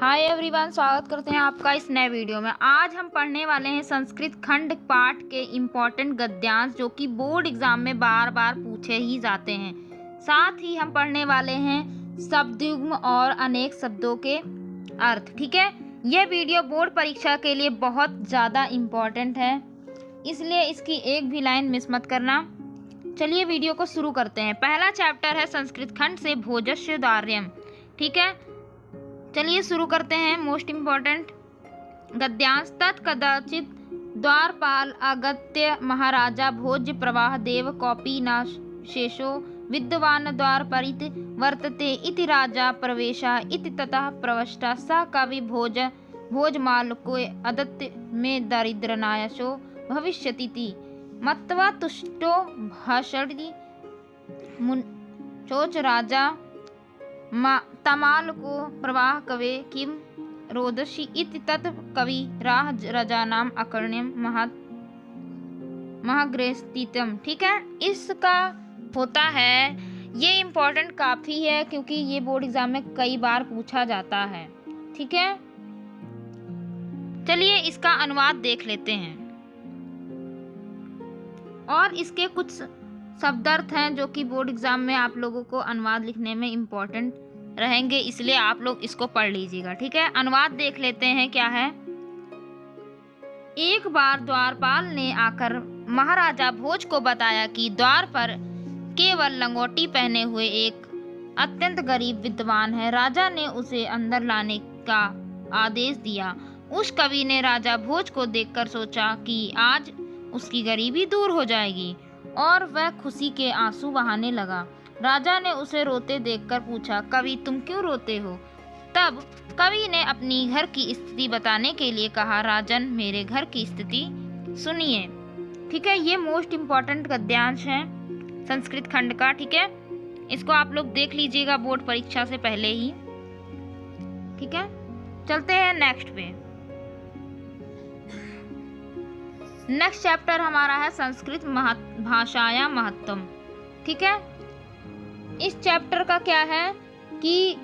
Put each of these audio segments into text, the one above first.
Hi everyone, स्वागत करते हैं आपका इस नए वीडियो में। आज हम पढ़ने वाले हैं संस्कृत खंड पाठ के इम्पोर्टेंट गद्यांश जो कि बोर्ड एग्जाम में बार बार पूछे ही जाते हैं। साथ ही हम पढ़ने वाले हैं शब्दयुग्म और अनेक शब्दों के अर्थ। ठीक है, यह वीडियो बोर्ड परीक्षा के लिए बहुत ज़्यादा इम्पोर्टेंट है, इसलिए इसकी एक भी लाइन मिस मत करना। चलिए वीडियो को शुरू करते हैं। पहला चैप्टर है संस्कृत खंड से भोजस्य दार्यम। ठीक है, चलिए शुरू करते हैं। Most important गद्यांश। तत्कदाचित द्वारपाल आगत्य महाराजा भोज्य प्रवाह देव कौपी न शेषो विद्वान द्वारपरित वर्तते इति राजा प्रवेशा इति ततः प्रवष्टा स कवि भोजमालको अदत्य में दारिद्र्यनाशो भविष्यति मत्वा तुष्टो भाषति मुञ्चोच राजा तमाल को प्रवाह कवे किम रोदसी इति तत् कवि राह रजानाम अकर्ण्यम महाग्रस्तितम। ठीक है, इसका होता है, ये इम्पोर्टेंट काफ़ी है क्योंकि ये बोर्ड एग्जाम में कई बार पूछा जाता है। ठीक है, चलिए इसका अनुवाद देख लेते हैं और इसके कुछ शब्दार्थ हैं जो कि बोर्ड एग्जाम में आप लोगों को अनुवाद लिखने में इम्पोर्टेंट रहेंगे, इसलिए आप लोग इसको पढ़ लीजिएगा। ठीक है, अनुवाद देख लेते हैं क्या है। एक बार द्वारपाल ने आकर महाराजा भोज को बताया कि द्वार पर केवल लंगोटी पहने हुए एक अत्यंत गरीब विद्वान है। राजा ने उसे अंदर लाने का आदेश दिया। उस कवि ने राजा भोज को देखकर सोचा कि आज उसकी गरीबी दूर हो जाएगी और वह खुशी के आंसू बहाने लगा। राजा ने उसे रोते देखकर पूछा, कवि तुम क्यों रोते हो? तब कवि ने अपनी घर की स्थिति बताने के लिए कहा, राजन मेरे घर की स्थिति सुनिए। ठीक है, ये मोस्ट इम्पॉर्टेंट गद्यांश है संस्कृत खंड का। ठीक है, इसको आप लोग देख लीजिएगा बोर्ड परीक्षा से पहले ही। ठीक है, चलते हैं नेक्स्ट पे। नेक्स्ट चैप्टर हमारा है संस्कृत भाषाया महत्वम। ठीक है, इस चैप्टर का क्या है कि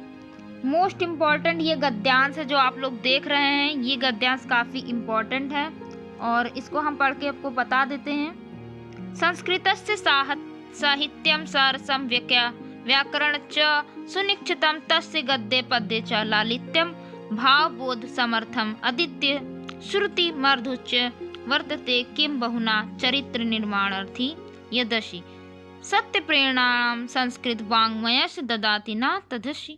मोस्ट इम्पॉर्टेंट ये गद्यांश है जो आप लोग देख रहे हैं। ये गद्यांश काफ़ी इम्पॉर्टेंट है और इसको हम पढ़ के आपको बता देते हैं। संस्कृतस्य साहित्यम सरसम व्याकरण च सुनिश्चितम तस्य गद्ये पद्ये च लालित्यम भावबोध समर्थम अदित्य श्रुति मर्धुच वर्तते किम बहुना चरित्र निर्माणार्थी यदशि सत्य प्रेरणाम संस्कृत वाङ्मयस्य ददाति न तदसि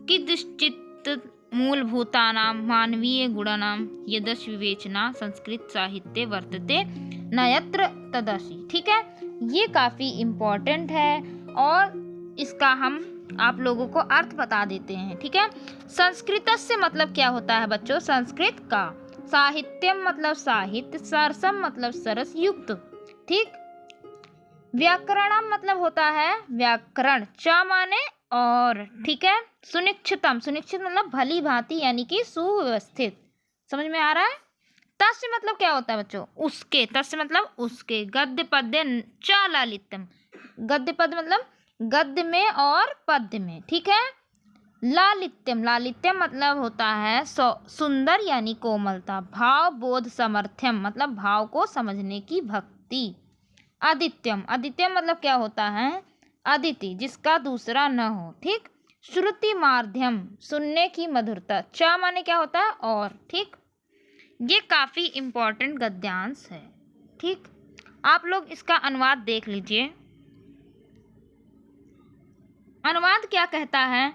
किदश्चित् मूलभूतानां मानवीय गुणानां यदस्य विवेचना संस्कृत साहित्ये वर्तते न यत्र तदसि। ठीक है, ये काफ़ी इम्पोर्टेंट है और इसका हम आप लोगों को अर्थ बता देते हैं। ठीक है, संस्कृतस्य मतलब क्या होता है बच्चों? संस्कृत का। साहित्यम मतलब साहित्य, सरसम मतलब सरस युक्त। ठीक, व्याकरणम मतलब होता है व्याकरण, च माने और। ठीक है, सुनिश्चितम, सुनिश्चित मतलब भली भांति यानी कि सुव्यवस्थित। समझ में आ रहा है? तस्य मतलब क्या होता है बच्चों? उसके, तस्य मतलब उसके। गद्य पद्य च लालित्यम, गद्य पद मतलब गद्य में और पद्य में। ठीक है, लालित्यम, लालित्यम मतलब होता है सुंदर यानी कोमलता। भाव बोध समर्थ्यम मतलब भाव को समझने की भक्ति। आदित्यम, आदित्यम मतलब क्या होता है? अदिति, जिसका दूसरा न हो। ठीक, श्रुति माध्यम सुनने की मधुरता। च माने क्या होता है? और। ठीक, ये काफ़ी इम्पोर्टेंट गद्यांश है। ठीक, आप लोग इसका अनुवाद देख लीजिए। अनुवाद क्या कहता है?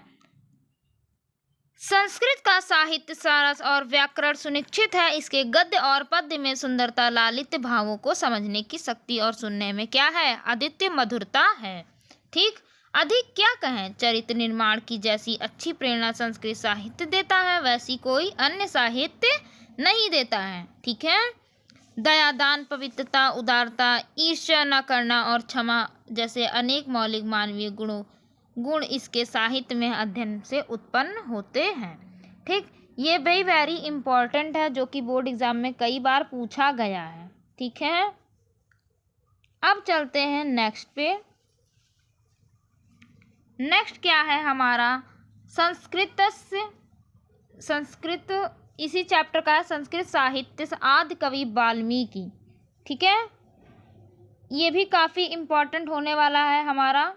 संस्कृत का साहित्य सरस और व्याकरण सुनिश्चित है। इसके गद्य और पद्य में सुंदरता, लालित्य, भावों को समझने की शक्ति और सुनने में क्या है? अदित्य मधुरता है। ठीक, अधिक क्या कहें, चरित्र निर्माण की जैसी अच्छी प्रेरणा संस्कृत साहित्य देता है वैसी कोई अन्य साहित्य नहीं देता है। ठीक है, दया, दान, पवित्रता, उदारता, ईर्ष्या न करना और क्षमा जैसे अनेक मौलिक मानवीय गुण इसके साहित्य में अध्ययन से उत्पन्न होते हैं। ठीक, ये भी वेरी इम्पोर्टेंट है जो कि बोर्ड एग्जाम में कई बार पूछा गया है। ठीक है, अब चलते हैं नेक्स्ट पे। नेक्स्ट क्या है हमारा? संस्कृतस्य संस्कृत इसी चैप्टर का है, संस्कृत साहित्य आदि कवि वाल्मीकि। ठीक है, ये भी काफ़ी इम्पोर्टेंट होने वाला है हमारा।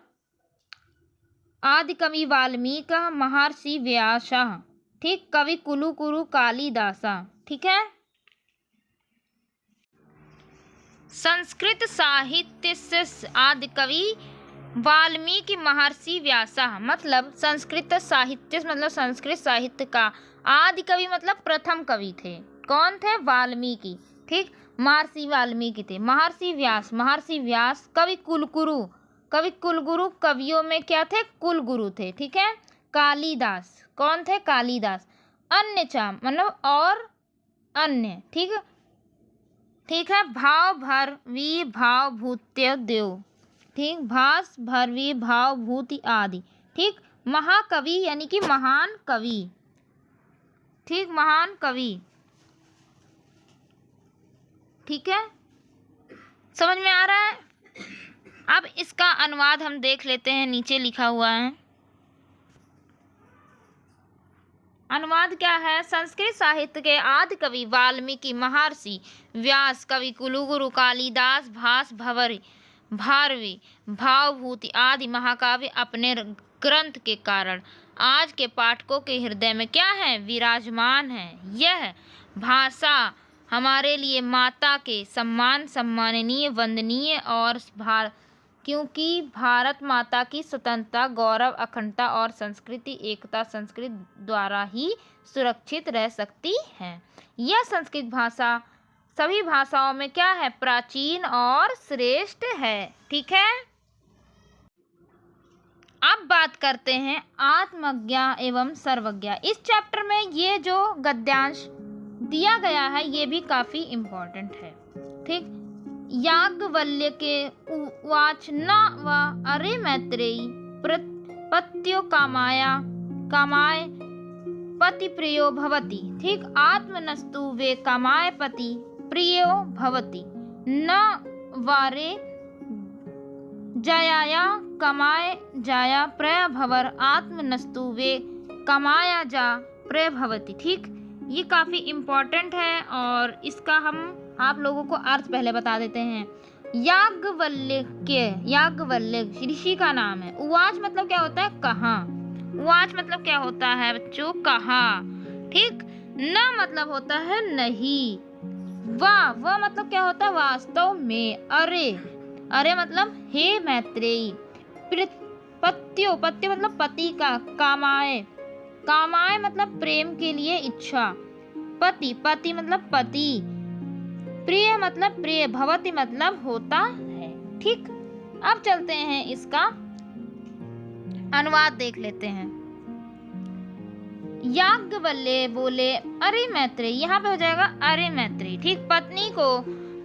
आदि कवि वाल्मीकि महर्षि व्यासः, ठीक, कवि कुलुकुरु कालिदासा। ठीक है, संस्कृत साहित्य आदि कवि वाल्मीकि महर्षि व्यासः, मतलब संस्कृत साहित्य मतलब संस्कृत साहित्य का आदि कवि मतलब प्रथम कवि थे। कौन थे? वाल्मीकि। ठीक, महर्षि वाल्मीकि थे। महर्षि व्यास कवि कुलगुरु, कवियों में क्या थे? कुलगुरु थे। ठीक है, कालिदास, कौन थे? कालिदास। अन्य चा मतलब और अन्य। ठीक है, भाव भरवी भाव भूत्य देव, ठीक, भास भरवी भाव भूति आदि। ठीक, महाकवि यानी कि महान कवि। ठीक, महान कवि। ठीक है, समझ में आ रहा है? अब इसका अनुवाद हम देख लेते हैं, नीचे लिखा हुआ है। अनुवाद क्या है? संस्कृत साहित्य के आदि कवि वाल्मीकि महर्षि व्यास, कवि कुलगुरु कालिदास, भास भारवी भावभूति आदि महाकाव्य अपने ग्रंथ के कारण आज के पाठकों के हृदय में क्या है? विराजमान है। यह भाषा हमारे लिए माता के समान सम्माननीय, वंदनीय और क्योंकि भारत माता की स्वतंत्रता, गौरव, अखंडता और संस्कृति एकता संस्कृत द्वारा ही सुरक्षित रह सकती है। यह संस्कृत भाषा सभी भाषाओं में क्या है? प्राचीन और श्रेष्ठ है। ठीक है, अब बात करते हैं आत्मज्ञा एवं सर्वज्ञा। इस चैप्टर में ये जो गद्यांश दिया गया है ये भी काफी इम्पोर्टेंट है। ठीक, याज्ञवल्क्य के उवाच न व अरे मैत्रेयी पत्यो कामाय पति प्रियो भवति। ठीक, आत्मनस्तु वे कामाय पति प्रियो भवति, न वारे जयाया कमाय जाया प्रभवर आत्मनस्तु वे कमाया जा प्रभवति। ठीक, ये काफ़ी इम्पोर्टेंट है और इसका हम आप लोगों को अर्थ पहले बता देते हैं। याज्ञवल्क्य ऋषि का नाम है। उवाच मतलब क्या होता है? कहा। उवाच मतलब क्या होता है बच्चों? कहा। ठीक, न मतलब होता है नहीं। व मतलब क्या होता है? वास्तव में। अरे मतलब हे मैत्रेयी। पत्यो मतलब पति का। कामाय मतलब प्रेम के लिए इच्छा। पति मतलब पति। प्रिय मतलब प्रिय। भवति मतलब होता है। ठीक, अब चलते हैं इसका अनुवाद देख लेते हैं। याज्ञवल्क्य बोले अरे मैत्रेयी, यहाँ पे हो जाएगा अरे मैत्रेयी। ठीक, पत्नी को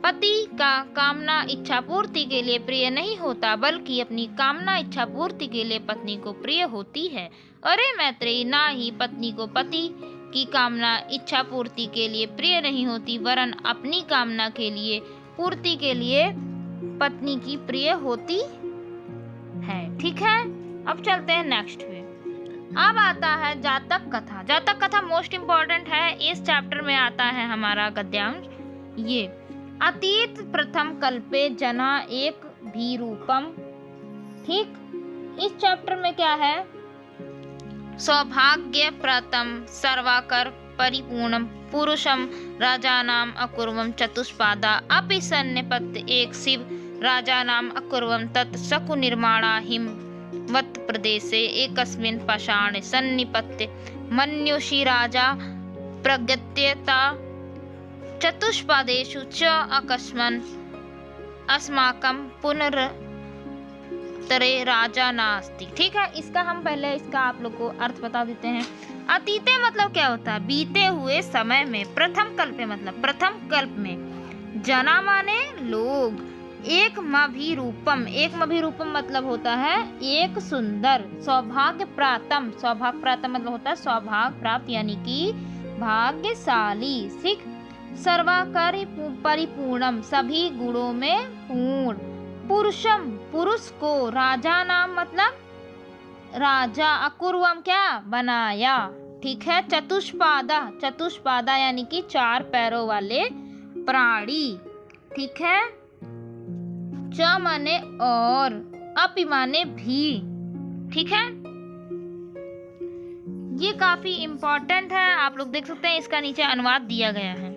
पति का कामना इच्छा पूर्ति के लिए प्रिय नहीं होता, बल्कि अपनी कामना इच्छा पूर्ति के लिए पत्नी को प्रिय होती है। अरे मैत्रेयी, ना ही पत्नी को पति की कामना इच्छा पूर्ति के लिए प्रिय नहीं होती, वरन अपनी कामना के लिए पूर्ति के लिए पत्नी की प्रिय होती है। ठीक है, अब चलते हैं नेक्स्ट पे। अब आता है जातक कथा। जातक कथा मोस्ट इम्पोर्टेंट है। इस चैप्टर में आता है हमारा गद्यांश ये। अतीत प्रथम कल्पे जना एक भी रूपम। ठीक, इस चैप्टर में क्या है? सौभाग्य प्रथम सर्वाकर परिपूर्णम पुरुषम राजानाम अकुर्वम चतुष्पादा अपि सन्निपत्य एक शिव राजानाम अकुर्वम तत् शकु निर्माणा हिमवत् प्रदेशे एकस्मिन् पाषाणे सन्निपत्य मन्युषि राजा प्रगत्यता चतुष्पादेषु च अकस्मन् अस्माकं पुनर्तरे राजा नास्ति। ठीक है, इसका हम पहले इसका आप लोग को अर्थ बता देते हैं। अतीते मतलब क्या होता है? बीते हुए समय में। प्रथम कल्पे मतलब प्रथम कल्प में। जना माने लोग। एक मभिरूपम मतलब होता है एक सुंदर। सौभाग्य प्रातम मतलब होता है सौभाग्य प्राप्त यानी कि भाग्यशाली। ठीक, सर्वाकर परिपूर्णम सभी गुणों में पूर्ण। पुरुषम पुरुष को। राजा नाम मतलब राजा। अकुर्वम क्या? बनाया। ठीक है। चतुष्पादा, चतुष्पादा यानी कि 4 पैरों वाले प्राणी, ठीक है। च माने और, अपि माने भी, ठीक है। ये काफी इंपॉर्टेंट है, आप लोग देख सकते हैं इसका नीचे अनुवाद दिया गया है,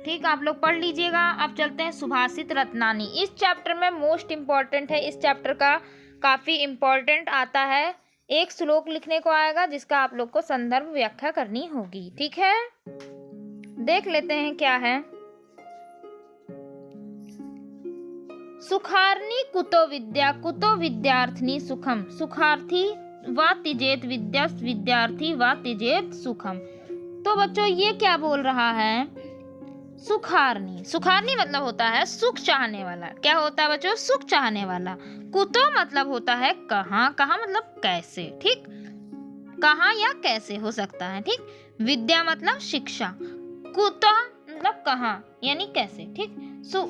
ठीक, आप लोग पढ़ लीजिएगा। अब चलते हैं सुभाषित रत्नानी। इस चैप्टर में मोस्ट इम्पॉर्टेंट है, इस चैप्टर का काफी इम्पॉर्टेंट आता है। एक श्लोक लिखने को आएगा जिसका आप लोग को संदर्भ व्याख्या करनी होगी, ठीक है। देख लेते हैं क्या है। सुखार्नी कुतो विद्या, कुतो विद्यार्थिनी सुखम, सुखार्थी वा तिजेत विद्या, विद्यार्थी वा तिजेत सुखम। तो बच्चों ये क्या बोल रहा है? सुखार्नी, सुखार्नी मतलब होता है सुख चाहने वाला। क्या होता है बच्चों? सुख चाहने वाला। कुतो मतलब होता है कहाँ, कहाँ मतलब कैसे, ठीक, कहाँ या कैसे हो सकता है, ठीक। विद्या मतलब शिक्षा, कुतो मतलब कहाँ यानी कैसे, ठीक।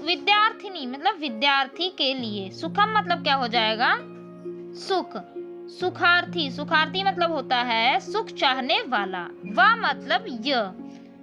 विद्यार्थिनी मतलब विद्यार्थी के लिए, सुखम मतलब क्या हो जाएगा? सुख। सुखार्थी, सुखार्थी मतलब होता है सुख चाहने वाला। वा मतलब य।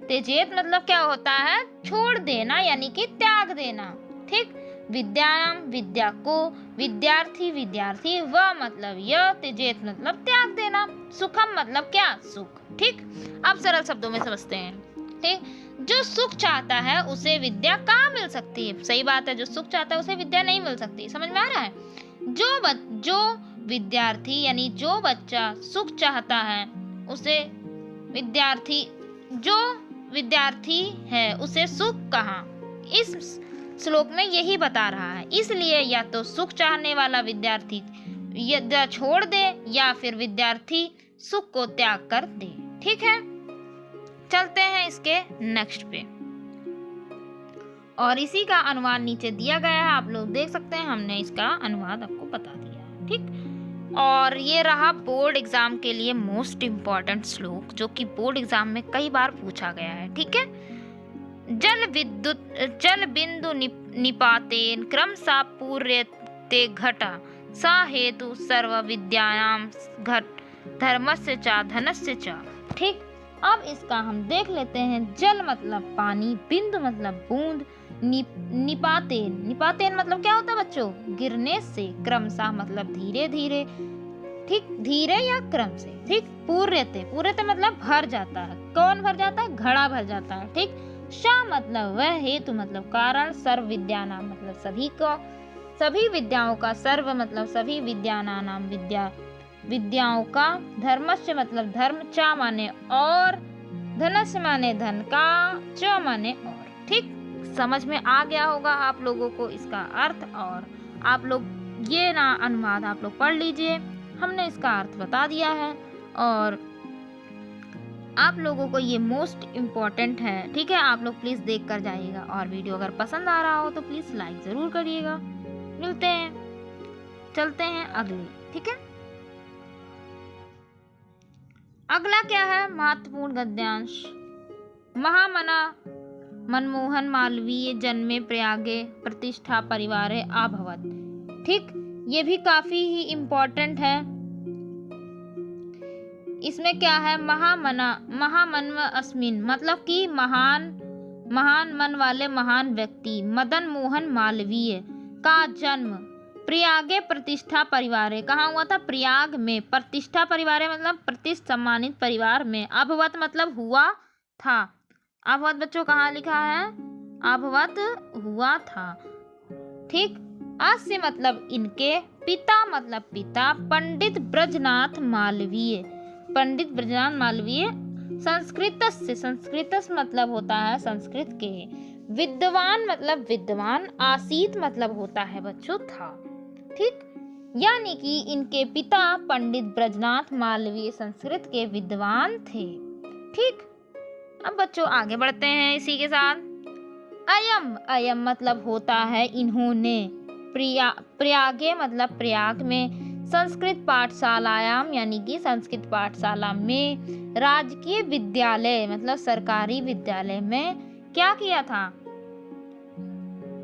त्यजेत मतलब क्या होता है? छोड़ देना यानी कि त्याग देना, ठीक। विद्याम विद्या को, विद्यार्थी विद्यार्थी, व मतलब य, त्यजेत मतलब त्याग देना, सुखम मतलब क्या? सुख, ठीक। अब सरल शब्दों में समझते हैं, ठीक। जो सुख चाहता है उसे विद्या कहाँ मिल सकती है? सही बात है, जो सुख चाहता है उसे विद्या नहीं मिल सकती। समझ में आ रहा है? जो विद्यार्थी यानी जो बच्चा सुख चाहता है उसे विद्यार्थी, जो विद्यार्थी है उसे सुख कहाँ? इस श्लोक में यही बता रहा है। इसलिए या तो सुख चाहने वाला विद्यार्थी विद्या छोड़ दे या फिर विद्यार्थी सुख को त्याग कर दे, ठीक है। चलते हैं इसके नेक्स्ट पे, और इसी का अनुवाद नीचे दिया गया है, आप लोग देख सकते हैं। हमने इसका अनुवाद आपको बता दिया है, ठीक। और ये रहा बोर्ड एग्जाम के लिए मोस्ट इम्पॉर्टेंट श्लोक, जो कि बोर्ड एग्जाम में कई बार पूछा गया है, ठीक है। जल बिंदु निपातेन क्रमशः पूर्यते घटा, सा हेतु सर्व विद्यानां घट धर्मस्य च धनस्य च, ठीक। अब इसका हम देख लेते हैं। जल मतलब पानी, बिंदु मतलब बूंद, निपातेन, निपातेन मतलब क्या होता है बच्चों? गिरने से, क्रमशः मतलब धीरे धीरे, ठीक, धीरे या क्रम से, ठीक। पूर्यते, पूर्यते मतलब भर जाता है। कौन भर जाता है? घड़ा भर जाता है, ठीक। शा मतलब वह, हेतु मतलब कारण, सर्व विद्यानां मतलब सभी को, सभी विद्याओं का, सर्व मतलब सभी, विद्यानां विद्या, विद्याओं का, धर्मस्य मतलब धर्म, चा माने और, धनस्य माने धन का, च माने और, ठीक। समझ में आ गया होगा आप लोगों को इसका अर्थ, और आप लोग ये ना अनुवाद आप लोग पढ़ लीजिए, हमने इसका अर्थ बता दिया है और आप लोगों को ये मोस्ट इम्पॉर्टेंट है, ठीक है। आप लोग प्लीज़ देख कर जाइएगा, और वीडियो अगर पसंद आ रहा हो तो प्लीज़ लाइक ज़रूर करिएगा। मिलते हैं, चलते हैं अगले, ठीक है। अगला क्या है? महत्वपूर्ण गद्यांश। महामना मनमोहन मालवीय जन्मे प्रयागे प्रतिष्ठा परिवारे अभवत, ठीक। ये भी काफी ही इम्पोर्टेंट है। इसमें क्या है? महामन्व अस्मिन मतलब कि महान मन वाले महान व्यक्ति मदन मोहन मालवीय का जन्म प्रयागे प्रतिष्ठा परिवारे, कहाँ हुआ था? प्रयाग में। प्रतिष्ठा परिवारे मतलब प्रतिष्ठित सम्मानित परिवार में। अभवत मतलब हुआ था। अभवत बच्चों कहाँ लिखा है? अभवत हुआ था, ठीक। अस्य मतलब इनके, पिता मतलब पिता, पंडित ब्रजनाथ मालवीय, पंडित ब्रजनाथ मालवीय, संस्कृतस्य, संस्कृतस्य मतलब होता है संस्कृत के, विद्वान मतलब विद्वान, आसीत मतलब होता है बच्चों था, ठीक। यानी कि इनके पिता पंडित ब्रजनाथ मालवीय संस्कृत के विद्वान थे, ठीक। अब बच्चों आगे बढ़ते हैं इसी के साथ। अयम, अयम मतलब होता है इन्होंने, प्रयागे मतलब प्रयाग में, संस्कृत पाठशालायाम यानी कि संस्कृत पाठशाला में, राजकीय विद्यालय मतलब सरकारी विद्यालय में क्या किया था?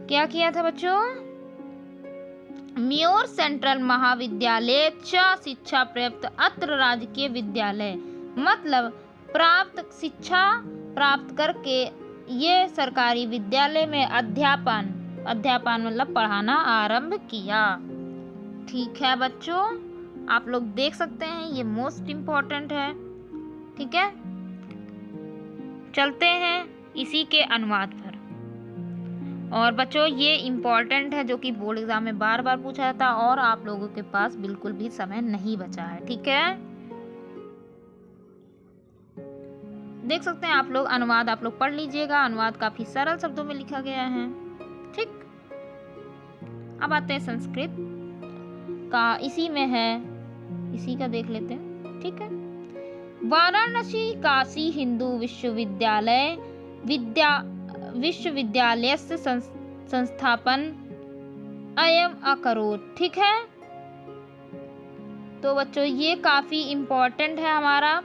क्या किया था बच्चों? म्योर सेंट्रल महाविद्यालय च शिक्षा प्राप्त अत्र राजकीय विद्यालय, मतलब प्राप्त शिक्षा प्राप्त करके ये सरकारी विद्यालय में अध्यापन मतलब पढ़ाना आरंभ किया। ठीक है बच्चों, आप लोग देख सकते हैं ये मोस्ट इम्पोर्टेंट है। ठीक है, चलते हैं इसी के अनुवाद पर। और बच्चों ये इम्पोर्टेंट है जो कि बोर्ड एग्जाम में बार बार पूछा जाता है और आप लोगों के पास बिल्कुल भी समय नहीं बचा है। ठीक है, देख सकते हैं आप लोग अनुवाद आप लोग पढ़ लीजिएगा। अनुवाद काफी सरल शब्दों में लिखा गया है। ठीक, अब आते हैं संस्कृत का, इसी में है, इसी का देख लेते हैं। ठीक है, वाराणसी काशी हिंदू विश्वविद्यालय से संस्थापन अयम अकरोत्। ठीक है, तो बच्चों ये काफी इम्पोर्टेंट है हमारा।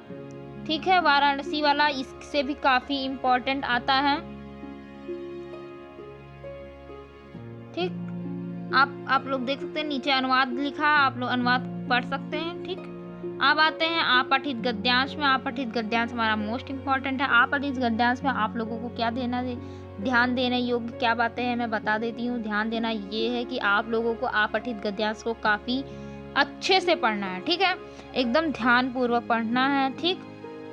ठीक है, वाराणसी वाला इससे भी काफी इम्पोर्टेंट आता है। ठीक, आप लोग देख सकते हैं नीचे अनुवाद लिखा है, आप लोग अनुवाद पढ़ सकते हैं। ठीक, अब आते हैं आपठित गद्यांश में। आपठित गद्यांश हमारा मोस्ट इम्पोर्टेंट है। आपठित गद्यांश में आप लोगों को क्या ध्यान देने योग्य क्या बातें हैं मैं बता देती हूँ। ध्यान देना ये है कि आप लोगों को आपठित गद्यांश को काफी अच्छे से पढ़ना है। ठीक है, एकदम ध्यान पूर्वक पढ़ना है। ठीक,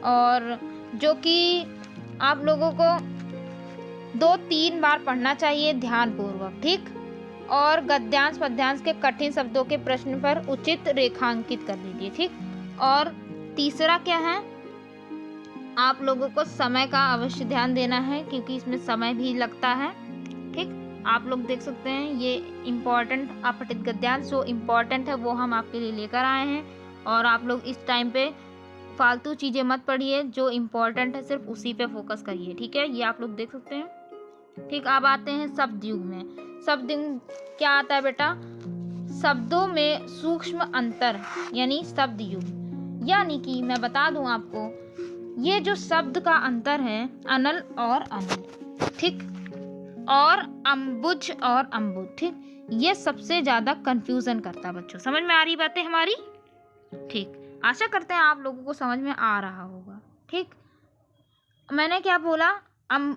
और जो कि आप लोगों को 2-3 बार पढ़ना चाहिए ध्यान पूर्वक। ठीक, और गद्यांश पद्यांश के कठिन शब्दों के प्रश्न पर उचित रेखांकित कर लीजिए। ठीक, और तीसरा क्या है, आप लोगों को समय का अवश्य ध्यान देना है क्योंकि इसमें समय भी लगता है। ठीक, आप लोग देख सकते हैं ये इम्पोर्टेंट आपठित गद्यांश जो इम्पोर्टेंट है वो हम आपके लिए लेकर आए हैं। और आप लोग इस टाइम पे फालतू चीज़ें मत पढ़िए, जो इम्पोर्टेंट है सिर्फ उसी पे फोकस करिए। ठीक है, ये आप लोग देख सकते हैं। ठीक, अब आते हैं शब्द युग में। शब्द युग क्या आता है बेटा, शब्दों में सूक्ष्म अंतर यानी शब्द युग। यानी कि मैं बता दूं आपको, ये जो शब्द का अंतर है अनल और अनिल, ठीक, और अम्बुज और अम्बुज, ठीक, ये सबसे ज्यादा कंफ्यूजन करता है बच्चों। समझ में आ रही बातें हमारी? ठीक, आशा करते हैं आप लोगों को समझ में आ रहा होगा। ठीक, मैंने क्या बोला,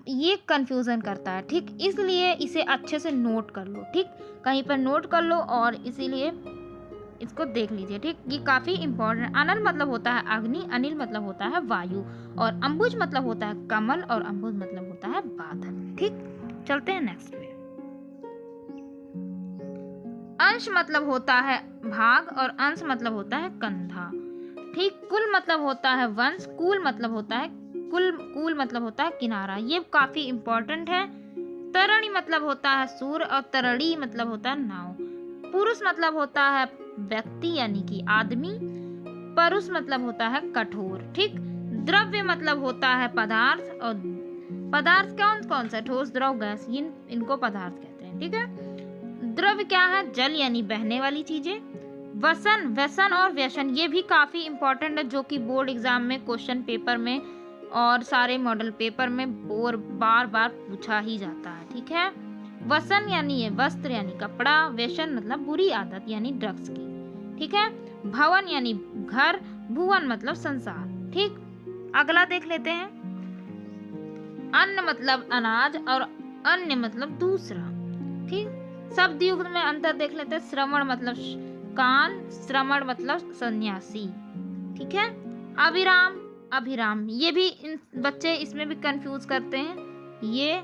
ये कंफ्यूजन करता है। ठीक, इसलिए इसे अच्छे से नोट कर लो। ठीक, कहीं पर नोट कर लो और इसीलिए इसको देख लीजिए। ठीक, ये काफी इंपॉर्टेंट। अनल मतलब होता है अग्नि, अनिल मतलब होता है वायु, और अम्बुज मतलब होता है कमल, और अम्बुज मतलब होता है बादल। ठीक, चलते हैं नेक्स्ट पे। अंश मतलब होता है भाग और अंश मतलब होता है कंधा। ठीक, कुल मतलब होता है वंश, कुल मतलब होता है कुल मतलब होता है किनारा। ये काफी इंपॉर्टेंट है। तरणी मतलब होता है सूर्य, और तरणी मतलब होता है नाव। पुरुष मतलब होता है व्यक्ति यानी कि आदमी। परुष मतलब होता है कठोर। ठीक, द्रव्य मतलब होता है पदार्थ, और पदार्थ कौन कौन सा, ठोस, द्रव, गैस, इनको पदार्थ कहते हैं। ठीक है, द्रव्य क्या है, जल यानी बहने वाली चीजें। व्यसन और व्यसन ये भी काफी इंपॉर्टेंट है, जो कि बोर्ड एग्जाम में क्वेश्चन पेपर में और सारे मॉडल पेपर में और बार बार पूछा ही जाता है। ठीक है, वसन यानी है वस्त्र यानी कपड़ा, व्यसन मतलब बुरी आदत यानी ड्रग्स की। ठीक है, भवन यानी घर, भुवन मतलब संसार। ठीक, अगला देख लेते हैं। अन्न मतलब अनाज, और अन्य मतलब दूसरा। ठीक, शब्द युग में अंतर देख लेते हैं। श्रवण मतलब कान, श्रमण मतलब सन्यासी। ठीक है, अभिराम ये भी बच्चे इसमें भी कंफ्यूज करते हैं ये।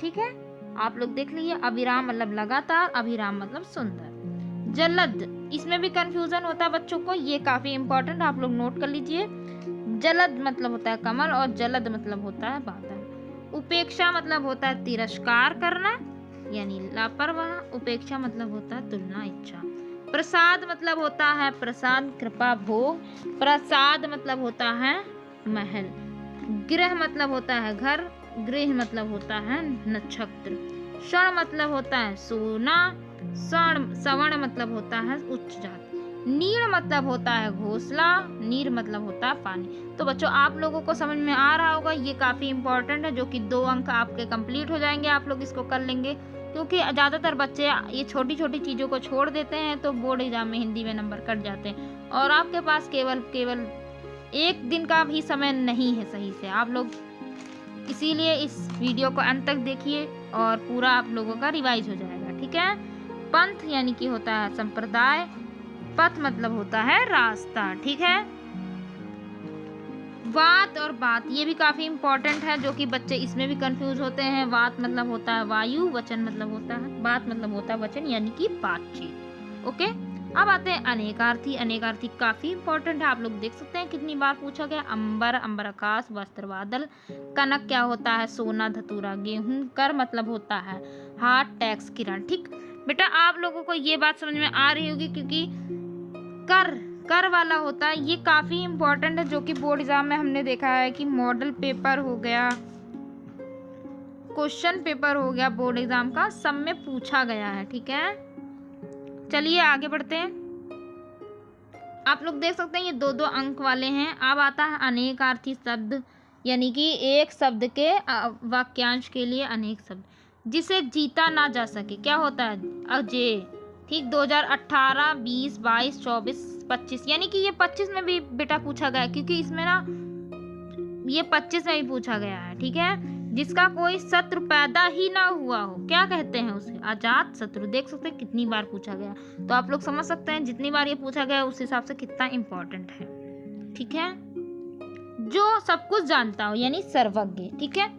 ठीक है, आप लोग देख लीजिए, अभिराम मतलब लगातार, अभिराम मतलब सुंदर। जलद इसमें भी कंफ्यूजन होता है बच्चों को, ये काफी इंपॉर्टेंट, आप लोग नोट कर लीजिए। जलद मतलब होता है कमल, और जलद मतलब होता है बादल। उपेक्षा मतलब होता है तिरस्कार करना यानी लापरवाह। उपेक्षा मतलब होता है तुलना, इच्छा। प्रसाद मतलब होता है प्रसाद, कृपा, भोग। प्रसाद मतलब होता है महल। गृह मतलब होता है घर, गृह मतलब होता है नक्षत्र। स्वर्ण मतलब होता है सोना, सवर्ण मतलब होता है उच्च जाति। नीर मतलब होता है घोंसला, नीर मतलब होता है पानी। तो बच्चों आप लोगों को समझ में आ रहा होगा, ये काफी इंपॉर्टेंट है, जो कि 2 अंक आपके कंप्लीट हो जाएंगे, आप लोग इसको कर लेंगे। क्योंकि ज़्यादातर बच्चे ये छोटी छोटी चीज़ों को छोड़ देते हैं तो बोर्ड एग्जाम में हिंदी में नंबर कट जाते हैं, और आपके पास केवल एक दिन का भी समय नहीं है सही से आप लोग, इसीलिए इस वीडियो को अंत तक देखिए और पूरा आप लोगों का रिवाइज हो जाएगा। ठीक है। पंथ यानी कि होता है संप्रदाय, पथ मतलब होता है रास्ता। ठीक है। वात और बात ये भी काफी इंपॉर्टेंट है, जो कि बच्चे इसमें भी कंफ्यूज होते हैं। वात मतलब होता है वायु, वचन मतलब होता है, बात मतलब होता है वचन यानी कि बातचीत। ओके। अब आते हैं अनेकार्थी। अनेकार्थी काफी इंपॉर्टेंट है, आप लोग देख सकते हैं कितनी बार पूछा गया। अंबर, अंबर आकाश, वस्त्र बादल। कनक क्या होता है? सोना, धतूरा, गेहूं। कर मतलब होता है हाथ, टैक्स, किरण। ठीक बेटा, आप लोगों को ये बात समझ में आ रही होगी, क्योंकि कर वाला होता है, ये काफी इंपॉर्टेंट है, जो कि बोर्ड एग्जाम में हमने देखा है कि मॉडल पेपर हो गया, क्वेश्चन पेपर हो गया, बोर्ड एग्जाम का सब में पूछा गया है। ठीक है। चलिए आगे बढ़ते हैं। आप लोग देख सकते हैं ये 2-2 अंक वाले हैं। अब आता है अनेकार्थी शब्द, यानी कि एक शब्द के वाक्यांश के लिए अनेक शब्द। जिसे जीता ना जा सके क्या होता है? अजेय। ठीक। 2018, 20, 22, 24, 25, यानी कि ये 25 में भी बेटा पूछा गया है, क्योंकि इसमें ना ये 25 में भी पूछा गया है। ठीक है। जिसका कोई शत्रु पैदा ही ना हुआ हो क्या कहते हैं उसे? अजात शत्रु। देख सकते हैं कितनी बार पूछा गया, तो आप लोग समझ सकते हैं जितनी बार ये पूछा गया उस हिसाब से कितना इंपॉर्टेंट है। ठीक है। जो सब कुछ जानता हो यानी सर्वज्ञ। ठीक है।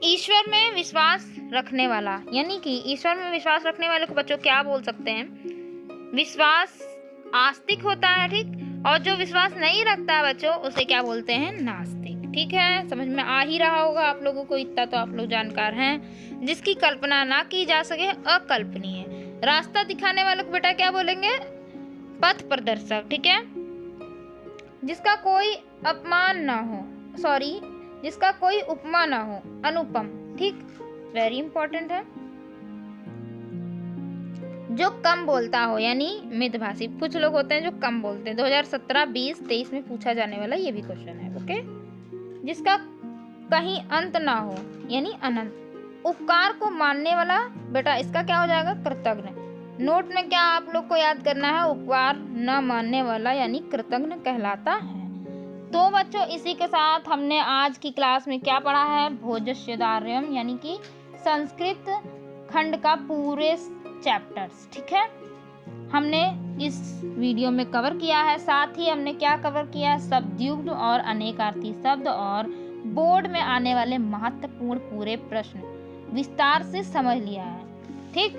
ईश्वर में विश्वास रखने वाला, यानी कि ईश्वर में विश्वास रखने वाले को बच्चों क्या बोल सकते हैं? विश्वास आस्तिक होता है। ठीक। और जो विश्वास नहीं रखता है बच्चों, उसे क्या बोलते हैं? नास्तिक। ठीक है। समझ में आ ही रहा होगा आप लोगों को, इतना तो आप लोग जानकार हैं। जिसकी कल्पना ना की जा सके अकल्पनीय। रास्ता दिखाने वालों को बेटा क्या बोलेंगे? पथ प्रदर्शक। ठीक है। जिसका कोई अपमान ना हो, जिसका कोई उपमा ना हो, अनुपम। ठीक। वेरी इंपॉर्टेंट है। जो कम बोलता हो यानी मितभाषी। कुछ लोग होते हैं जो कम बोलते हैं। 2017, 20, 23 में पूछा जाने वाला ये भी क्वेश्चन है। ओके। जिसका कहीं अंत ना हो यानी अनंत। उपकार को मानने वाला बेटा इसका क्या हो जाएगा? कृतज्ञ। नोट में क्या आप लोग को याद करना है? उपकार न मानने वाला यानी कृतज्ञ कहलाता है। तो बच्चों इसी के साथ हमने आज की क्लास में क्या पढ़ा है? भोजस्यदार्यम यानी कि संस्कृत खंड का पूरे चैप्टर्स। ठीक है। हमने इस वीडियो में कवर किया है। साथ ही हमने क्या कवर किया है? शब्दयुक्त और अनेकार्थी शब्द और बोर्ड में आने वाले महत्वपूर्ण पूरे प्रश्न विस्तार से समझ लिया है। ठीक।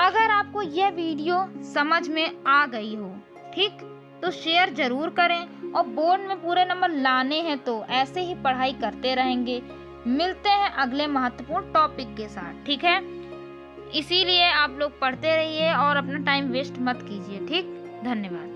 अगर आपको यह वीडियो समझ में आ गई हो, ठीक, तो शेयर जरूर करें, और बोर्ड में पूरे नंबर लाने हैं तो ऐसे ही पढ़ाई करते रहेंगे। मिलते हैं अगले महत्वपूर्ण टॉपिक के साथ। ठीक है। इसीलिए आप लोग पढ़ते रहिए और अपना टाइम वेस्ट मत कीजिए। ठीक। धन्यवाद।